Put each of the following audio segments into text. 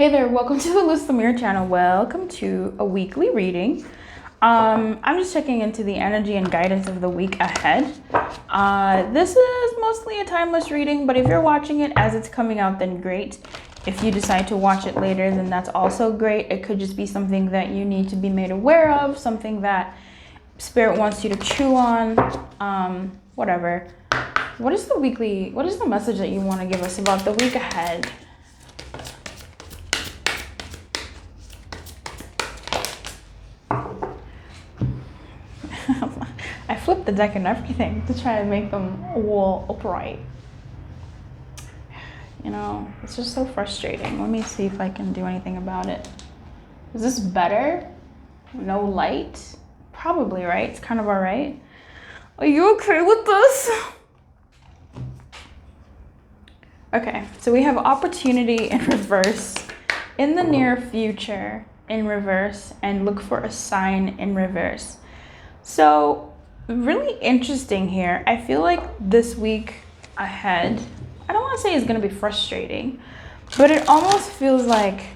Hey there, welcome to the List the Mirror channel. Welcome to a weekly reading. I'm just checking into the energy and guidance of the week ahead. This is mostly a timeless reading, but if you're watching it as it's coming out, then great. If you decide to watch it later, then that's also great. It could just be something that you need to be made aware of, something that Spirit wants you to chew on, whatever. What is the message that you want to give us about the week ahead? I flipped the deck and everything to try to make them all upright. You know, it's just so frustrating. Let me see if I can do anything about it. Is this better? No light? Probably, right? It's kind of all right. Are you okay with this? Okay, so we have opportunity in reverse, in the near future in reverse, and look for a sign in reverse. So really interesting here. I feel like this week ahead, I don't want to say it's going to be frustrating, but it almost feels like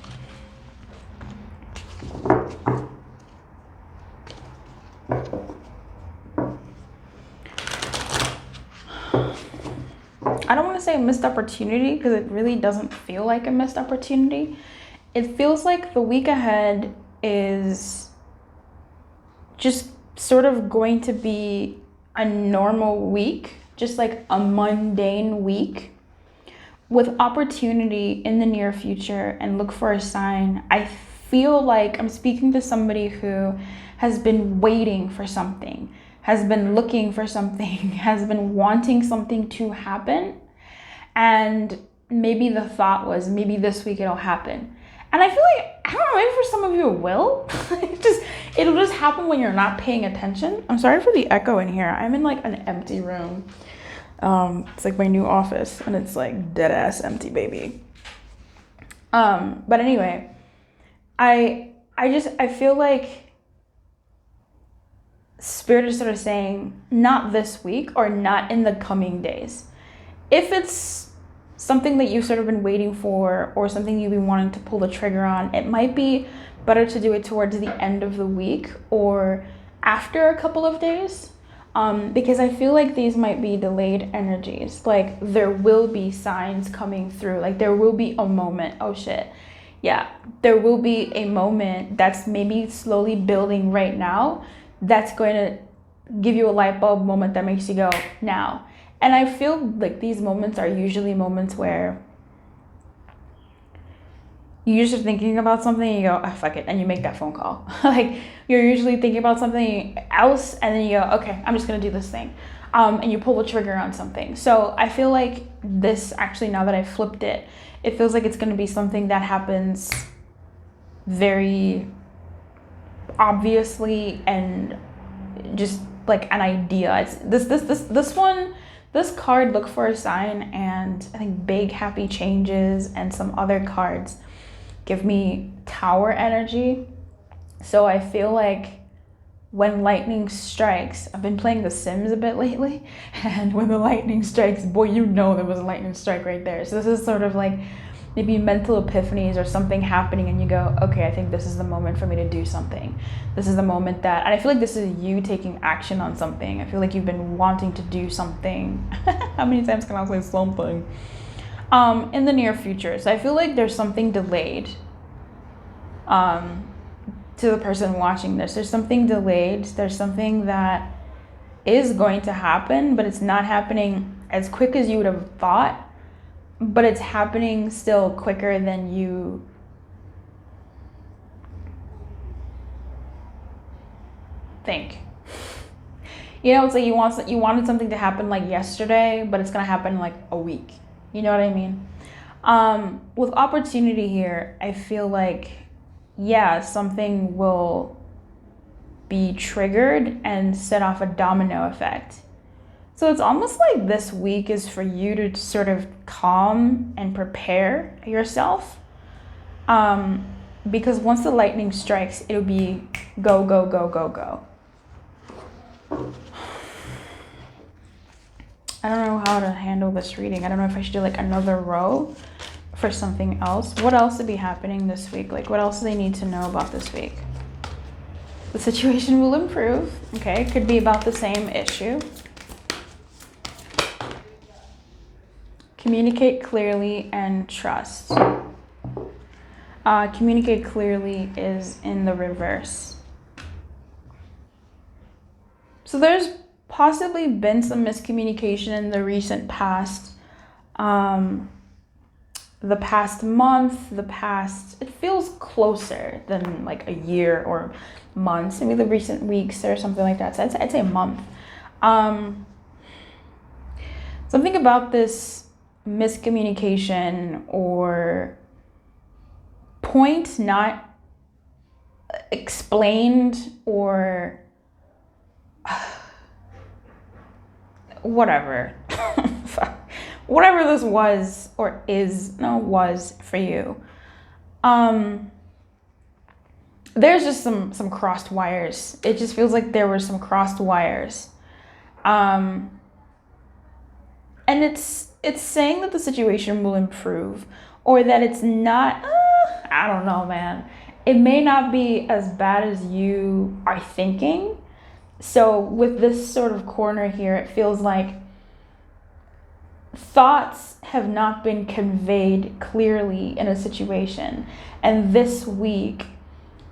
I don't want to say a missed opportunity because it really doesn't feel like a missed opportunity. It feels like the week ahead is just sort of going to be a normal week, just like a mundane week with opportunity in the near future, and look for a sign. I feel like I'm speaking to somebody who has been waiting for something, has been looking for something, has been wanting something to happen. And maybe the thought was, maybe this week it'll happen. And I feel like, I don't know, maybe for some of you it will. It'll just happen when you're not paying attention. I'm sorry for the echo in here. I'm in like an empty room. It's like my new office and it's like dead ass empty, baby. But anyway, I feel like Spirit is sort of saying, not this week or not in the coming days. If it's something that you've sort of been waiting for or something you've been wanting to pull the trigger on, it might be better to do it towards the end of the week or after a couple of days, because I feel like these might be delayed energies. Like there will be signs coming through, like there will be a moment. Oh shit. Yeah, there will be a moment that's maybe slowly building right now that's going to give you a light bulb moment that makes you go, now. And I feel like these moments are usually moments where you're just thinking about something and you go, oh, fuck it, and you make that phone call. Like you're usually thinking about something else and then you go, okay, I'm just gonna do this thing. And you pull the trigger on something. So I feel like this, actually, now that I flipped it, it feels like it's gonna be something that happens very obviously and just like an idea. It's this card, look for a sign, and I think big happy changes, and some other cards give me tower energy. So I feel like when lightning strikes, I've been playing The Sims a bit lately, and when the lightning strikes, boy, you know there was a lightning strike right there. So this is sort of like maybe mental epiphanies or something happening and you go, okay, I think this is the moment for me to do something. This is the moment that, and I feel like this is you taking action on something. I feel like you've been wanting to do something. How many times can I say something? In the near future. So I feel like there's something delayed to the person watching this. There's something delayed. There's something that is going to happen, but it's not happening as quick as you would have thought. But it's happening still quicker than you think. You know, it's like you wanted something to happen like yesterday, but it's gonna happen in like a week. You know what I mean? With opportunity here, I feel like, yeah, something will be triggered and set off a domino effect. So it's almost like this week is for you to sort of calm and prepare yourself. Because once the lightning strikes, it'll be go, go, go, go, go. I don't know how to handle this reading. I don't know if I should do like another row for something else. What else would be happening this week? Like, what else do they need to know about this week? The situation will improve. Okay, it could be about the same issue. Communicate clearly and trust. Communicate clearly is in the reverse. So there's possibly been some miscommunication in the recent past. The past month, it feels closer than like a year or months, maybe the recent weeks or something like that. So I'd say a month. Something about this miscommunication or point not explained or whatever. Whatever this was or was for you. There's just some crossed wires. It just feels like there were some crossed wires. And it's saying that the situation will improve or that it's not, I don't know, man. It may not be as bad as you are thinking. So with this sort of corner here, it feels like thoughts have not been conveyed clearly in a situation. And this week,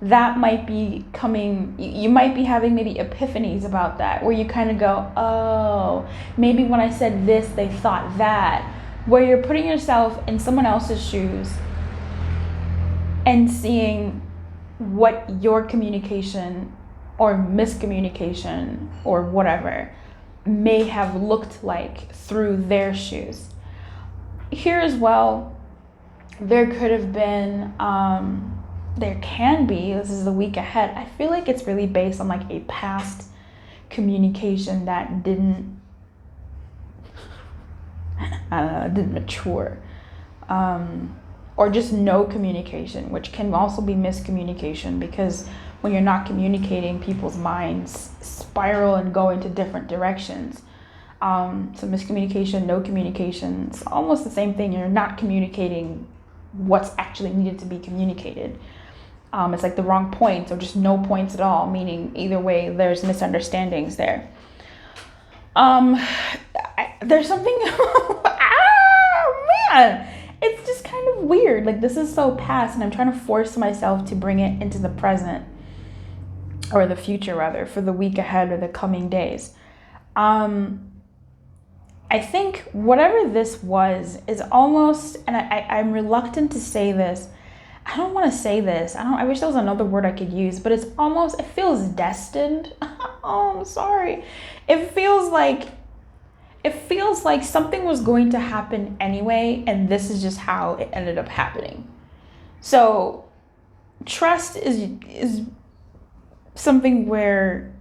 that might be coming, you might be having maybe epiphanies about that, where you kind of go, oh, maybe when I said this, they thought that. Where you're putting yourself in someone else's shoes and seeing what your communication or miscommunication or whatever may have looked like through their shoes. Here as well, there could have been, there can be, this is the week ahead, I feel like it's really based on like a past communication that didn't mature. Or just no communication, which can also be miscommunication, because when you're not communicating, people's minds spiral and go into different directions. So miscommunication, no communication, it's almost the same thing. You're not communicating what's actually needed to be communicated. It's like the wrong points or just no points at all, meaning either way, there's misunderstandings there. There's something, man, it's just kind of weird. Like, this is so past, and I'm trying to force myself to bring it into the present, or the future rather, for the week ahead or the coming days. I think whatever this was is almost, and I'm reluctant to say this. I don't want to say this. I wish there was another word I could use, but it's almost, it feels destined. Oh, I'm sorry. It feels like something was going to happen anyway, and this is just how it ended up happening. So trust is something where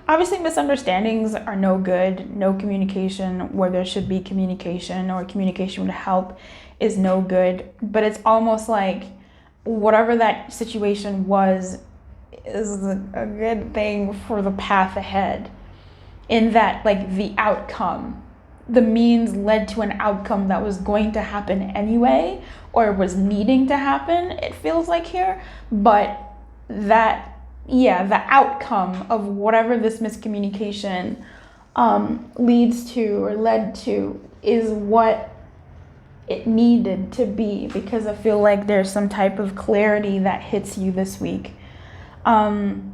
obviously misunderstandings are no good. No communication where there should be communication, or communication would help, is no good. But it's almost like whatever that situation was is a good thing for the path ahead, in that like the outcome, the means led to an outcome that was going to happen anyway, or was needing to happen, it feels like here. But that, yeah, the outcome of whatever this miscommunication leads to or led to is what it needed to be, because I feel like there's some type of clarity that hits you this week. And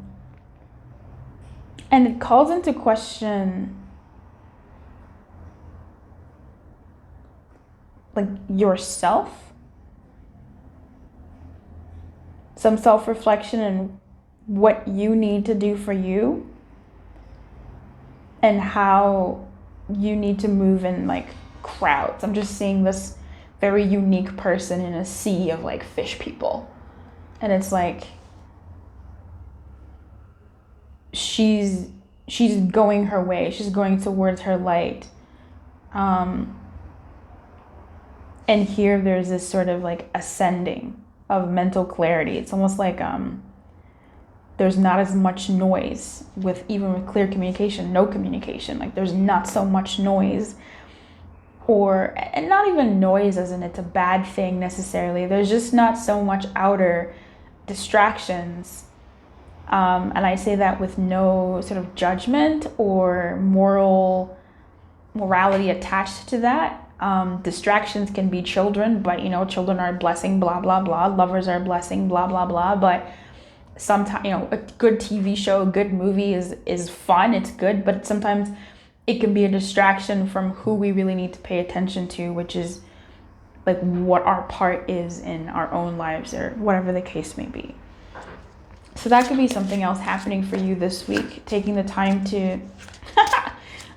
it calls into question like yourself, some self-reflection and what you need to do for you, and how you need to move in like crowds. I'm just seeing this very unique person in a sea of like fish people, and it's like she's going her way, she's going towards her light, and here there's this sort of like ascending of mental clarity. It's almost like there's not as much noise with clear communication, no communication. Like there's not so much noise and not even noise as in it's a bad thing necessarily. There's just not so much outer distractions. And I say that with no sort of judgment or morality attached to that. Distractions can be children, but children are a blessing, blah, blah, blah. Lovers are a blessing, blah, blah, blah. But sometimes, a good TV show, a good movie is fun, it's good, but sometimes it can be a distraction from who we really need to pay attention to, which is like what our part is in our own lives or whatever the case may be. So that could be something else happening for you this week, taking the time to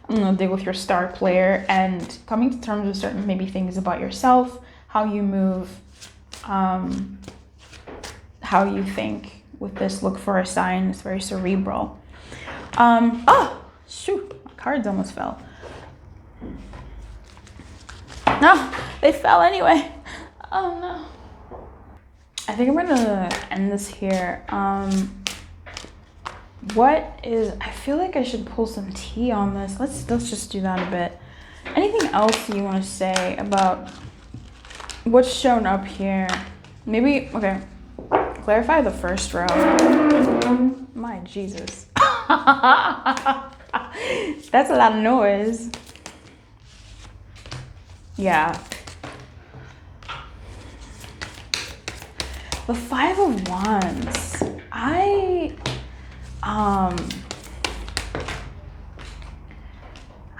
deal with your star player and coming to terms with certain maybe things about yourself, how you move, how you think. With this, look for a sign. It's very cerebral. Oh, shoot. My cards almost fell. No, they fell anyway. Oh, no. I think I'm going to end this here. I feel like I should pull some tea on this. Let's just do that a bit. Anything else you want to say about what's shown up here? Maybe, okay. Clarify the first row. My Jesus. That's a lot of noise. Yeah. The Five of Wands. I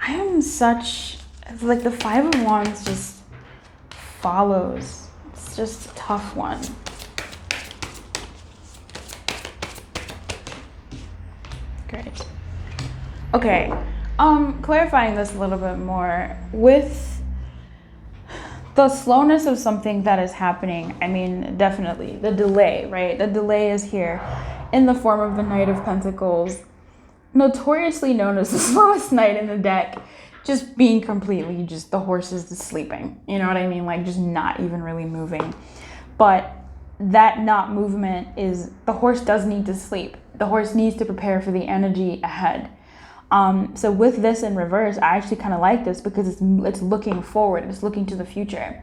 am such, like the Five of Wands just follows. It's just a tough one. Great. Okay, clarifying this a little bit more. With the slowness of something that is happening, I mean, definitely the delay, right? The delay is here in the form of the Knight of Pentacles, notoriously known as the slowest knight in the deck, just being completely just the horse is just sleeping. You know what I mean? Like just not even really moving. But that not movement is, the horse does need to sleep. The horse needs to prepare for the energy ahead. So with this in reverse, I actually kind of like this because it's looking forward. It's looking to the future.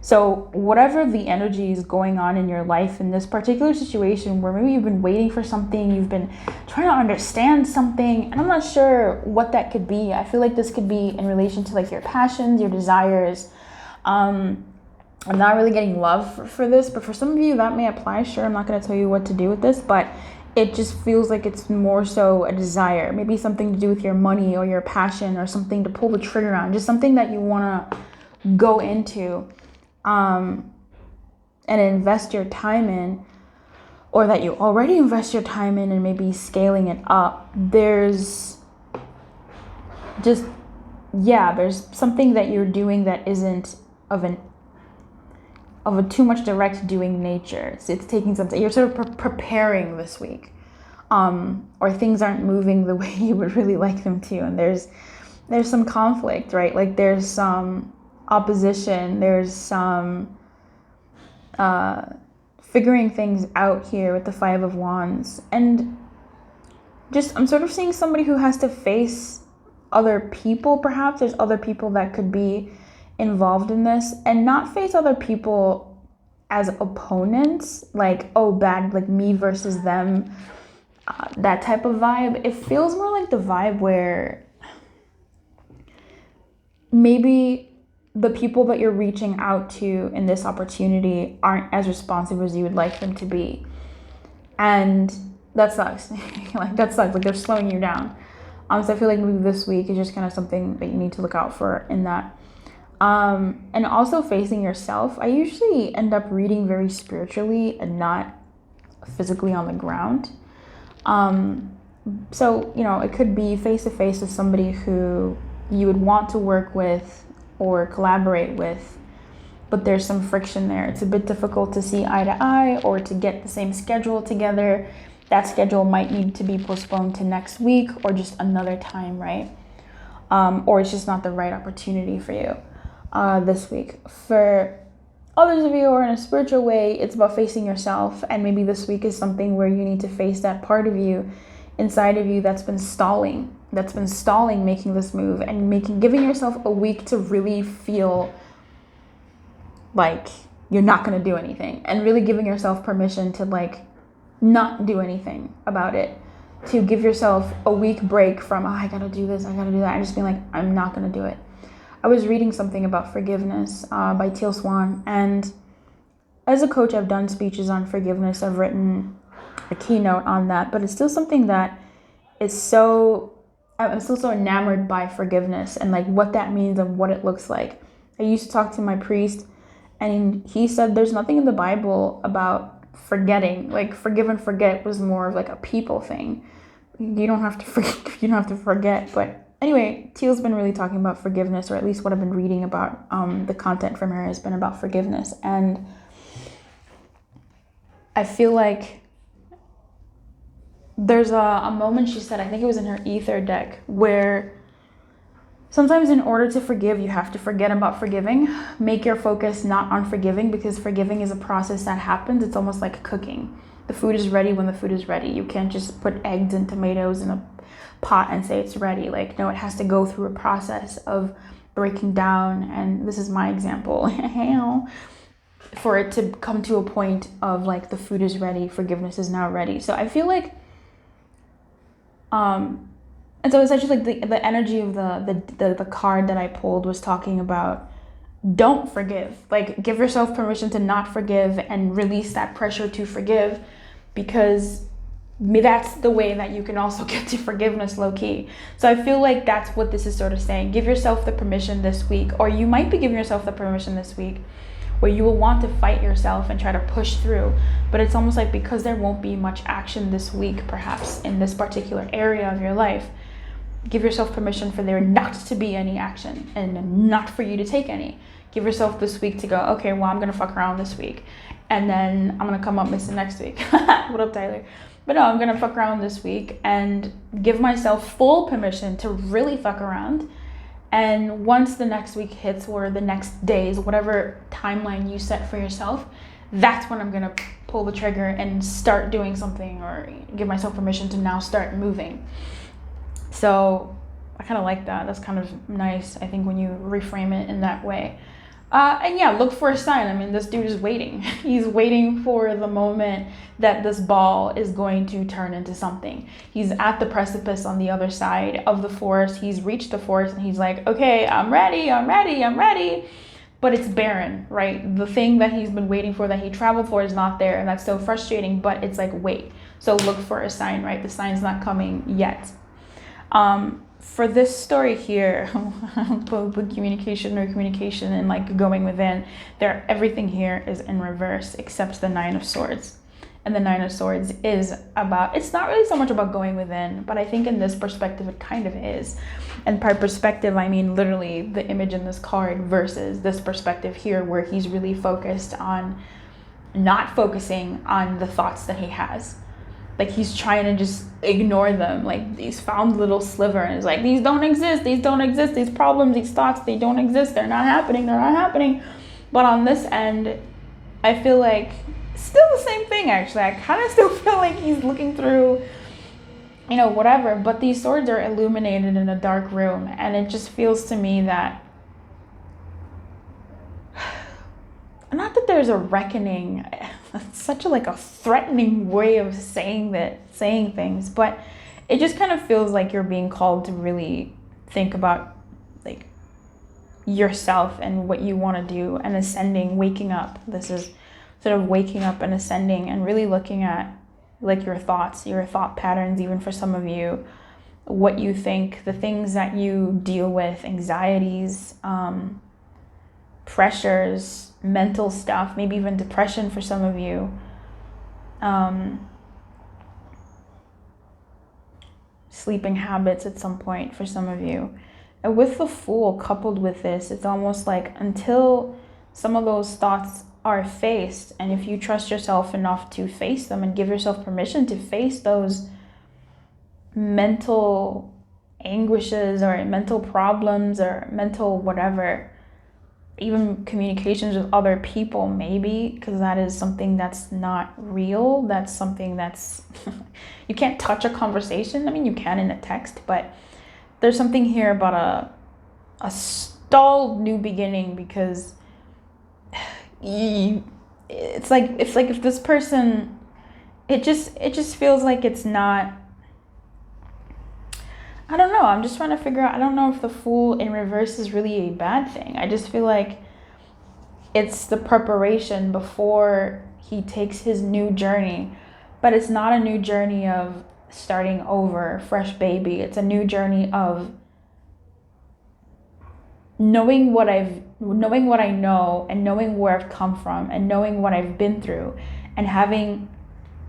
So whatever the energy is going on in your life in this particular situation where maybe you've been waiting for something, you've been trying to understand something, and I'm not sure what that could be. I feel like this could be in relation to like your passions, your desires. I'm not really getting love for this, but for some of you that may apply. Sure, I'm not going to tell you what to do with this, but it just feels like it's more so a desire, maybe something to do with your money or your passion or something to pull the trigger on, just something that you want to go into and invest your time in, or that you already invest your time in and maybe scaling it up. There's something that you're doing that isn't of a too much direct doing nature. So it's taking something, you're sort of preparing this week, or things aren't moving the way you would really like them to, and there's some conflict, right? Like there's some opposition, there's some figuring things out here with the Five of Wands, and just I'm sort of seeing somebody who has to face other people. Perhaps there's other people that could be involved in this, and not face other people as opponents, like, oh, bad, like me versus them, that type of vibe. It feels more like the vibe where maybe the people that you're reaching out to in this opportunity aren't as responsive as you would like them to be, and that sucks. Like that sucks, like they're slowing you down. So I feel like maybe this week is just kind of something that you need to look out for in that. And also facing yourself. I usually end up reading very spiritually and not physically on the ground. So, it could be face to face with somebody who you would want to work with or collaborate with, but there's some friction there. It's a bit difficult to see eye to eye or to get the same schedule together. That schedule might need to be postponed to next week or just another time, right? Or it's just not the right opportunity for you this week. For others of you who are in a spiritual way, it's about facing yourself, and maybe this week is something where you need to face that part of you inside of you that's been stalling, that's been stalling making this move, and giving yourself a week to really feel like you're not going to do anything, and really giving yourself permission to like not do anything about it, to give yourself a week break from, oh, I gotta do this, I gotta do that, and just being like, I'm not gonna do it. I was reading something about forgiveness by Teal Swan, and as a coach, I've done speeches on forgiveness. I've written a keynote on that, but it's still something that is I'm still so enamored by forgiveness and like what that means and what it looks like. I used to talk to my priest, and he said there's nothing in the Bible about forgetting. Like, forgive and forget was more of like a people thing. You don't have to forget, you don't have to forget. But anyway, Teal's been really talking about forgiveness, or at least what I've been reading about. The content from her has been about forgiveness, and I feel like there's a moment, she said, I think it was in her ether deck, where sometimes in order to forgive, you have to forget about forgiving. Make your focus not on forgiving, because forgiving is a process that happens. It's almost like cooking. The food is ready when the food is ready. You can't just put eggs and tomatoes in a pot and say it's ready. Like, no, it has to go through a process of breaking down. And this is my example. For it to come to a point of like, the food is ready, forgiveness is now ready. So I feel like, and so it's actually like the energy of the card that I pulled was talking about, don't forgive. Like, give yourself permission to not forgive and release that pressure to forgive, because that's the way that you can also get to forgiveness low key. So I feel like that's what this is sort of saying. Give yourself the permission this week, or you might be giving yourself the permission this week where you will want to fight yourself and try to push through. But it's almost like, because there won't be much action this week, perhaps in this particular area of your life, give yourself permission for there not to be any action and not for you to take any. Give yourself this week to go, okay, well, I'm gonna fuck around this week, and then I'm gonna come up missing next week. What up, Tyler? But no, I'm gonna fuck around this week and give myself full permission to really fuck around. And once the next week hits, or the next days, whatever timeline you set for yourself, that's when I'm gonna pull the trigger and start doing something, or give myself permission to now start moving. So I kind of like that. That's kind of nice, I think, when you reframe it in that way. And yeah, look for a sign. I mean, this dude is waiting. He's waiting for the moment that this ball is going to turn into something. He's at the precipice on the other side of the forest. He's reached the forest, and he's like, okay, I'm ready. But it's barren, right? The thing that he's been waiting for, that he traveled for, is not there. And that's so frustrating, but it's like, wait. So look for a sign, right? The sign's not coming yet. For this story here, both communication and like going within, everything here is in reverse except the 9 of Swords. And the 9 of Swords is about, it's not really so much about going within, but I think in this perspective it kind of is. And by perspective, I mean literally the image in this card versus this perspective here, where he's really focused on not focusing on the thoughts that he has. Like, he's trying to just ignore them. Like, he's found little sliver and is like, these don't exist, these problems, these thoughts, they don't exist, they're not happening. But on this end, I feel like still the same thing, actually. I kind of still feel like he's looking through, whatever. But these swords are illuminated in a dark room, and it just feels to me that, not that there's a reckoning. It's such a threatening way of saying things, but it just kind of feels like you're being called to really think about like yourself and what you want to do, and ascending, waking up. This is sort of waking up and ascending, and really looking at like your thoughts, your thought patterns, even for some of you, what you think, the things that you deal with, anxieties, pressures, mental stuff, maybe even depression for some of you. Sleeping habits at some point for some of you. And with the Fool coupled with this, it's almost like, until some of those thoughts are faced, and if you trust yourself enough to face them and give yourself permission to face those mental anguishes or mental problems or mental whatever, even communications with other people, maybe, because that is something that's not real. That's something that's, you can't touch a conversation. I mean, you can in a text, but there's something here about a stalled new beginning, because it's like if this person, it just feels like it's not, I don't know. I'm just trying to figure out. I don't know if the Fool in reverse is really a bad thing. I just feel like it's the preparation before he takes his new journey. But it's not a new journey of starting over, fresh baby. It's a new journey of knowing what I know, and knowing where I've come from, and knowing what I've been through, and having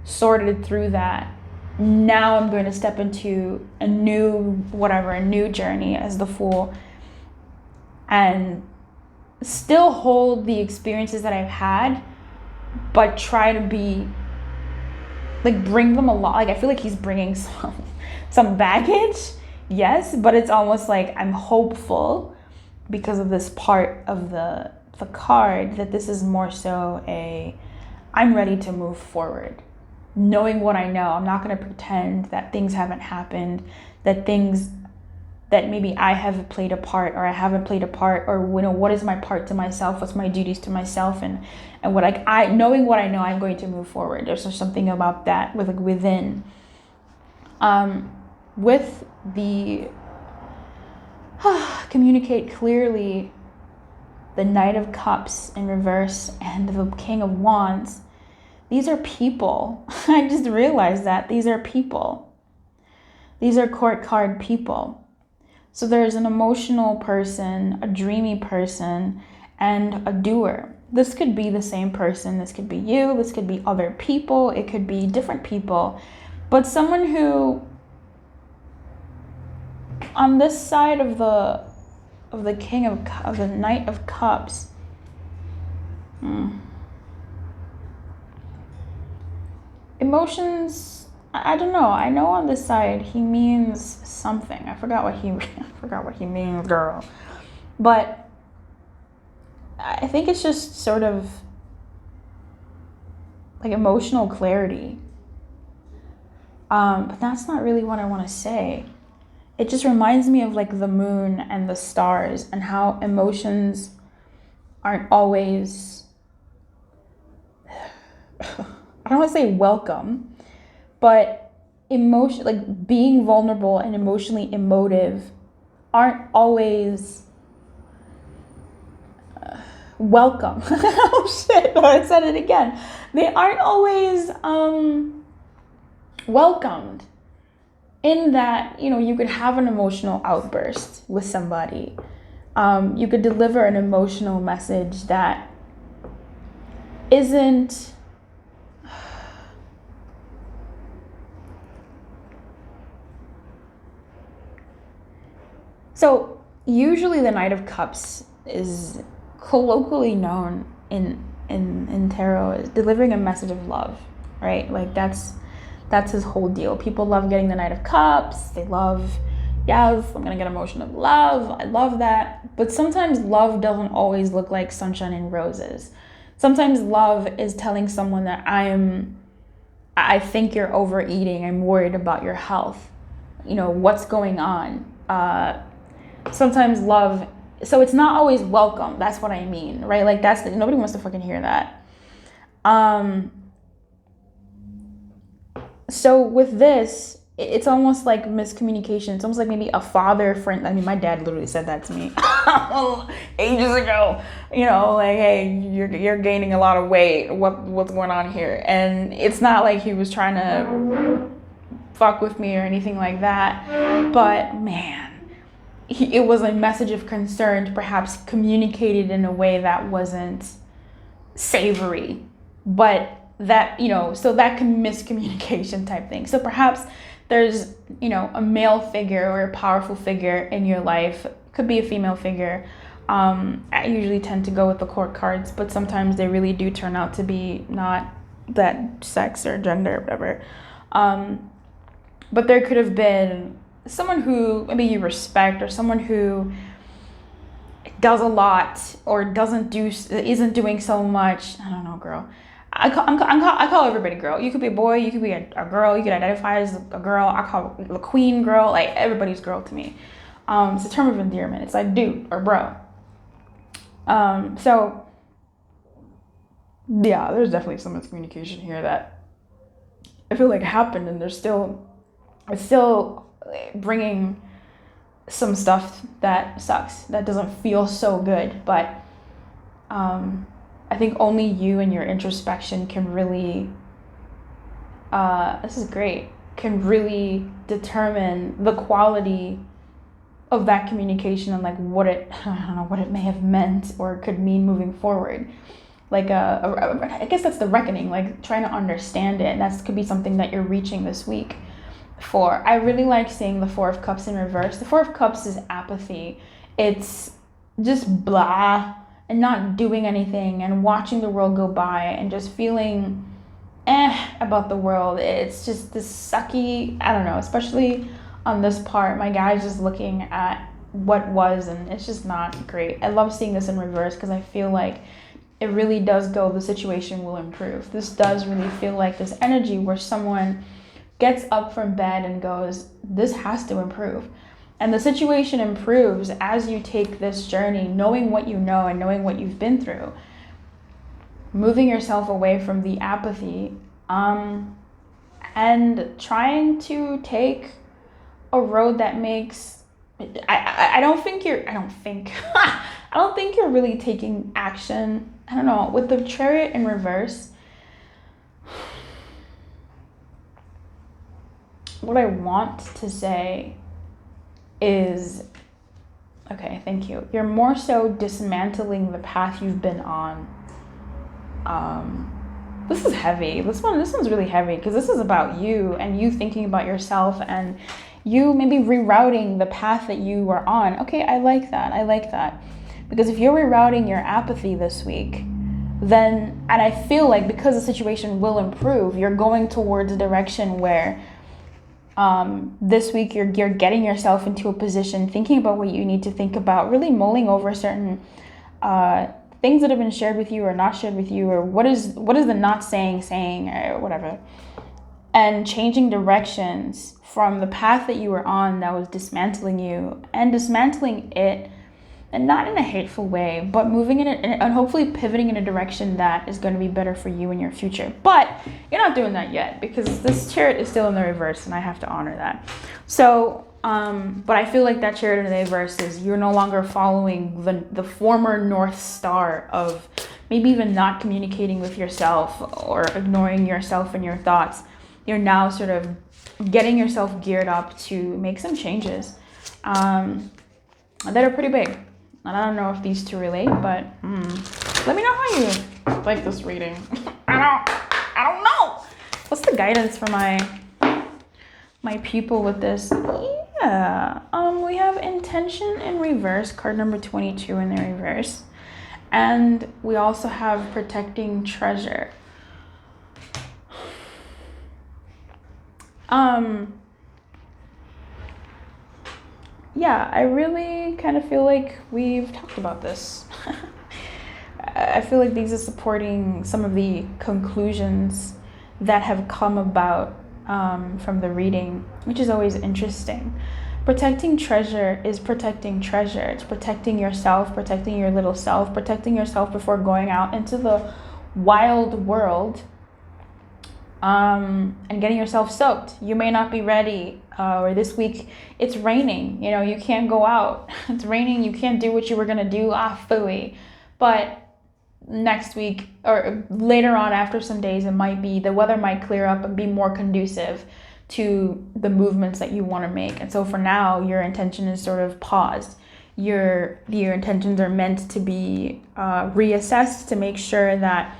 sorted through that. Now I'm going to step into a new journey as the Fool, and still hold the experiences that I've had, but try to be like, bring them along. Like, I feel like he's bringing some baggage, yes, but it's almost like I'm hopeful, because of this part of the card, that this is more so I'm ready to move forward. Knowing what I know, I'm not going to pretend that things haven't happened, that maybe I have played a part, or I haven't played a part, or what is my part to myself, what's my duties to myself, and what I knowing what I know, I'm going to move forward. There's just something about that within. With the communicate clearly, the Knight of Cups in reverse and the King of Wands, these are people. I just realized that these are people. These are court card people. So there's an emotional person, a dreamy person, and a doer. This could be the same person. This could be you. This could be other people. It could be different people. But someone who, on this side of the Knight of Cups, emotions, I don't know. I know on this side he means something. I forgot what he means, girl. But I think it's just sort of like emotional clarity. But that's not really what I want to say. It just reminds me of like the moon and the stars, and how emotions aren't always, I don't want to say welcome, but emotion, like being vulnerable and emotionally emotive, aren't always welcome. Oh shit, I said it again. They aren't always welcomed. In that, you could have an emotional outburst with somebody. You could deliver an emotional message that isn't so usually the Knight of Cups is colloquially known in tarot as delivering a message of love, right? Like that's his whole deal. People love getting the Knight of Cups. They love, yes, I'm gonna get emotion of love. I love that. But sometimes love doesn't always look like sunshine and roses. Sometimes love is telling someone that I think you're overeating. I'm worried about your health. What's going on? Sometimes love, so it's not always welcome. That's what I mean, right? Like nobody wants to fucking hear that. So with this, it's almost like miscommunication. It's almost like maybe a father friend. I mean, my dad literally said that to me ages ago. Like, hey, you're gaining a lot of weight. What's going on here? And it's not like he was trying to fuck with me or anything like that. But man, it was a message of concern, perhaps communicated in a way that wasn't savory, but that, so that miscommunication type thing. So perhaps there's, a male figure or a powerful figure in your life. Could be a female figure. I usually tend to go with the court cards, but sometimes they really do turn out to be not that sex or gender or whatever. But there could have been someone who maybe you respect, or someone who does a lot or isn't doing so much. I don't know, girl. I call everybody girl. You could be a boy, you could be a girl, you could identify as a girl. I call the queen girl. Like, everybody's girl to me. It's a term of endearment. It's like dude or bro. So yeah, there's definitely some miscommunication here that I feel like happened, and it's still bringing some stuff that sucks, that doesn't feel so good. But I think only you and your introspection can really, this is great, can really determine the quality of that communication and like what it, I don't know, what it may have meant or could mean moving forward. Like I guess that's the reckoning, like trying to understand it. And that could be something that you're reaching this week for. I really like seeing the Four of Cups in reverse. The Four of Cups is apathy. It's just blah and not doing anything and watching the world go by and just feeling about the world. It's just this sucky, I don't know, especially on this part. My guy's just looking at what was, and it's just not great. I love seeing this in reverse because I feel like it really does go, the situation will improve. This does really feel like this energy where someone gets up from bed and goes, this has to improve. And the situation improves as you take this journey, knowing what you know and knowing what you've been through, moving yourself away from the apathy, and trying to take a road that makes, I don't think you're really taking action. I don't know, with the Chariot in reverse, what I want to say is, okay, thank you. You're more so dismantling the path you've been on. This is heavy. This one's really heavy because this is about you and you thinking about yourself and you maybe rerouting the path that you were on. Okay, I like that. Because if you're rerouting your apathy this week, then, and I feel like because the situation will improve, you're going towards a direction where this week you're getting yourself into a position, thinking about what you need to think about, really mulling over certain things that have been shared with you or not shared with you, or what is the not saying or whatever, and changing directions from the path that you were on that was dismantling you and dismantling it, and not in a hateful way, but moving in it and hopefully pivoting in a direction that is going to be better for you in your future. But you're not doing that yet because this Chariot is still in the reverse and I have to honor that. So, but I feel like that Chariot in the reverse is you're no longer following the former North Star of maybe even not communicating with yourself or ignoring yourself and your thoughts. You're now sort of getting yourself geared up to make some changes that are pretty big. And I don't know if these two relate, but let me know how you like this reading. I don't know. What's the guidance for my people with this? Yeah. We have intention in reverse, card number 22 in the reverse. And we also have protecting treasure. Yeah, I really kind of feel like we've talked about this. I feel like these are supporting some of the conclusions that have come about from the reading, which is always interesting. Protecting treasure is protecting treasure. It's protecting yourself, protecting your little self, protecting yourself before going out into the wild world and getting yourself soaked. You may not be ready, or this week it's raining, you can't go out. It's raining, you can't do what you were gonna do, phooey. But next week or later on, after some days, the weather might clear up and be more conducive to the movements that you want to make. And so for now, your intention is sort of paused. Your intentions are meant to be reassessed to make sure that,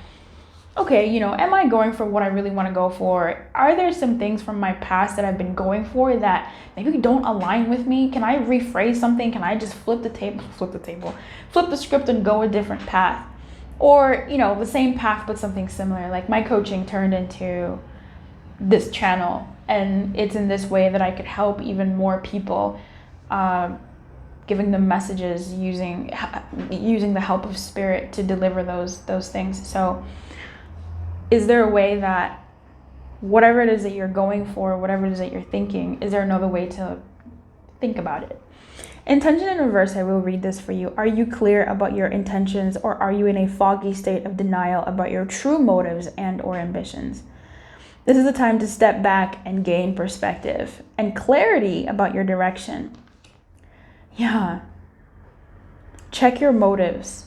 okay, am I going for what I really want to go for? Are there some things from my past that I've been going for that maybe don't align with me? Can I rephrase something? Can I just flip the script and go a different path? Or, the same path, but something similar. Like my coaching turned into this channel, and it's in this way that I could help even more people, giving them messages using the help of spirit to deliver those things. So is there a way that whatever it is that you're going for, whatever it is that you're thinking, is there another way to think about it? Intention in reverse, I will read this for you. Are you clear about your intentions, or are you in a foggy state of denial about your true motives and or ambitions? This is the time to step back and gain perspective and clarity about your direction. Yeah. Check your motives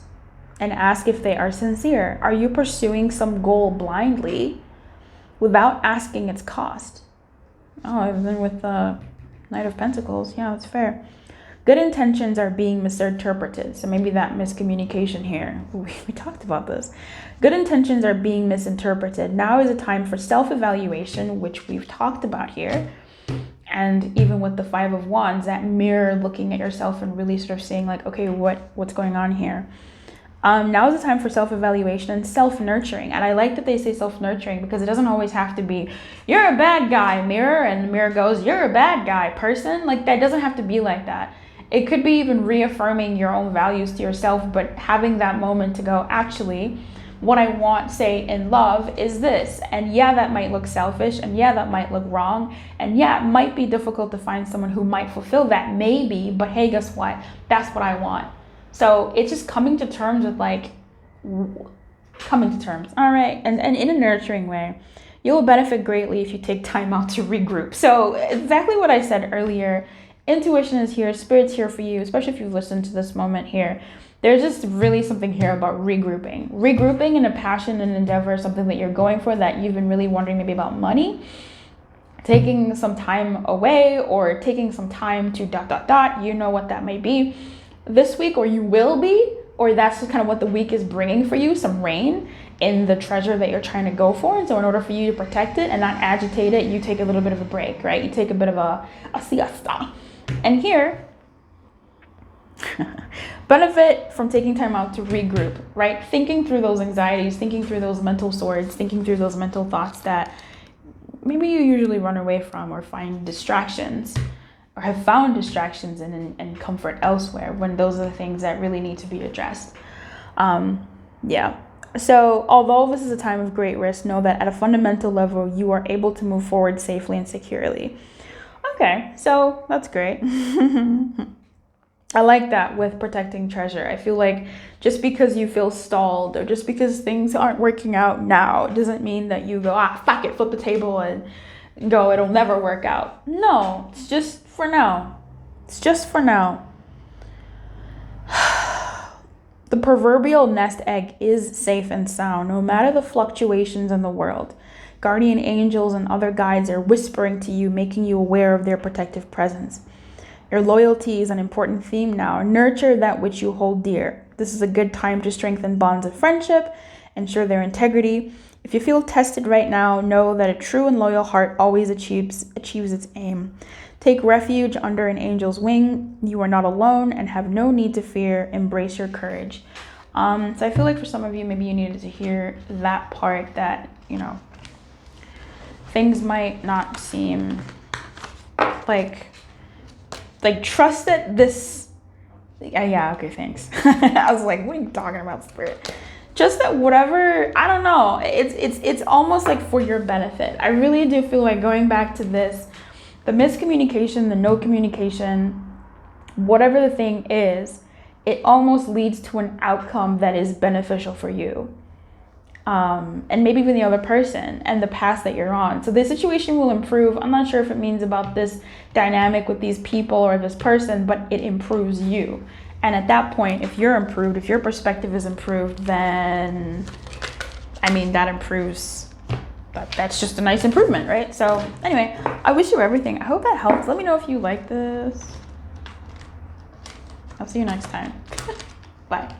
and ask if they are sincere. Are you pursuing some goal blindly without asking its cost? Oh, I've been with the Knight of Pentacles. Yeah, that's fair. Good intentions are being misinterpreted. So maybe that miscommunication here. We talked about this. Good intentions are being misinterpreted. Now is a time for self-evaluation, which we've talked about here. And even with the Five of Wands, that mirror looking at yourself and really sort of saying like, okay, what's going on here? Now is the time for self-evaluation and self-nurturing. And I like that they say self-nurturing because it doesn't always have to be, you're a bad guy, mirror, and the mirror goes, you're a bad guy, person. Like, that doesn't have to be like that. It could be even reaffirming your own values to yourself, but having that moment to go, actually, what I want, say, in love is this. And yeah, that might look selfish, and yeah, that might look wrong, and yeah, it might be difficult to find someone who might fulfill that, maybe, but hey, guess what? That's what I want. So it's just coming to terms with like, coming to terms, all right? And in a nurturing way. You will benefit greatly if you take time out to regroup. So exactly what I said earlier, intuition is here, spirit's here for you, especially if you've listened to this moment here. There's just really something here about regrouping. Regrouping in a passion and endeavor, something that you're going for that you've been really wondering maybe about money. Taking some time away or taking some time to ... You know what that may be this week, or you will be, or that's just kind of what the week is bringing for you, some rain in the treasure that you're trying to go for. And so in order for you to protect it and not agitate it, you take a little bit of a break, right? You take a bit of a siesta. And here, benefit from taking time out to regroup, right? Thinking through those anxieties, thinking through those mental swords, thinking through those mental thoughts that maybe you usually run away from or find distractions, or have found distractions and comfort elsewhere, when those are the things that really need to be addressed. Yeah. So although this is a time of great risk, know that at a fundamental level, you are able to move forward safely and securely. Okay, so that's great. I like that with protecting treasure. I feel like just because you feel stalled or just because things aren't working out now, it doesn't mean that you go, fuck it, flip the table and go, it'll never work out. No, it's just for now. It's just for now. The proverbial nest egg is safe and sound, no matter the fluctuations in the world. Guardian angels and other guides are whispering to you, making you aware of their protective presence. Your loyalty is an important theme now. Nurture that which you hold dear. This is a good time to strengthen bonds of friendship, ensure their integrity. If you feel tested right now, know that a true and loyal heart always achieves its aim. Take refuge under an angel's wing. You are not alone and have no need to fear. Embrace your courage. So I feel like for some of you, maybe you needed to hear that part, that, you know, things might not seem like trust that this, yeah, okay, thanks. I was like, what are you talking about, spirit? Just that whatever, I don't know, it's almost like for your benefit. I really do feel like going back to this, the miscommunication, the no communication, whatever the thing is, it almost leads to an outcome that is beneficial for you. And maybe even the other person and the path that you're on. So the situation will improve. I'm not sure if it means about this dynamic with these people or this person, but it improves you. And at that point, if you're improved, if your perspective is improved, then, I mean, that improves. But that's just a nice improvement, right? So anyway, I wish you everything. I hope that helps. Let me know if you like this. I'll see you next time. Bye.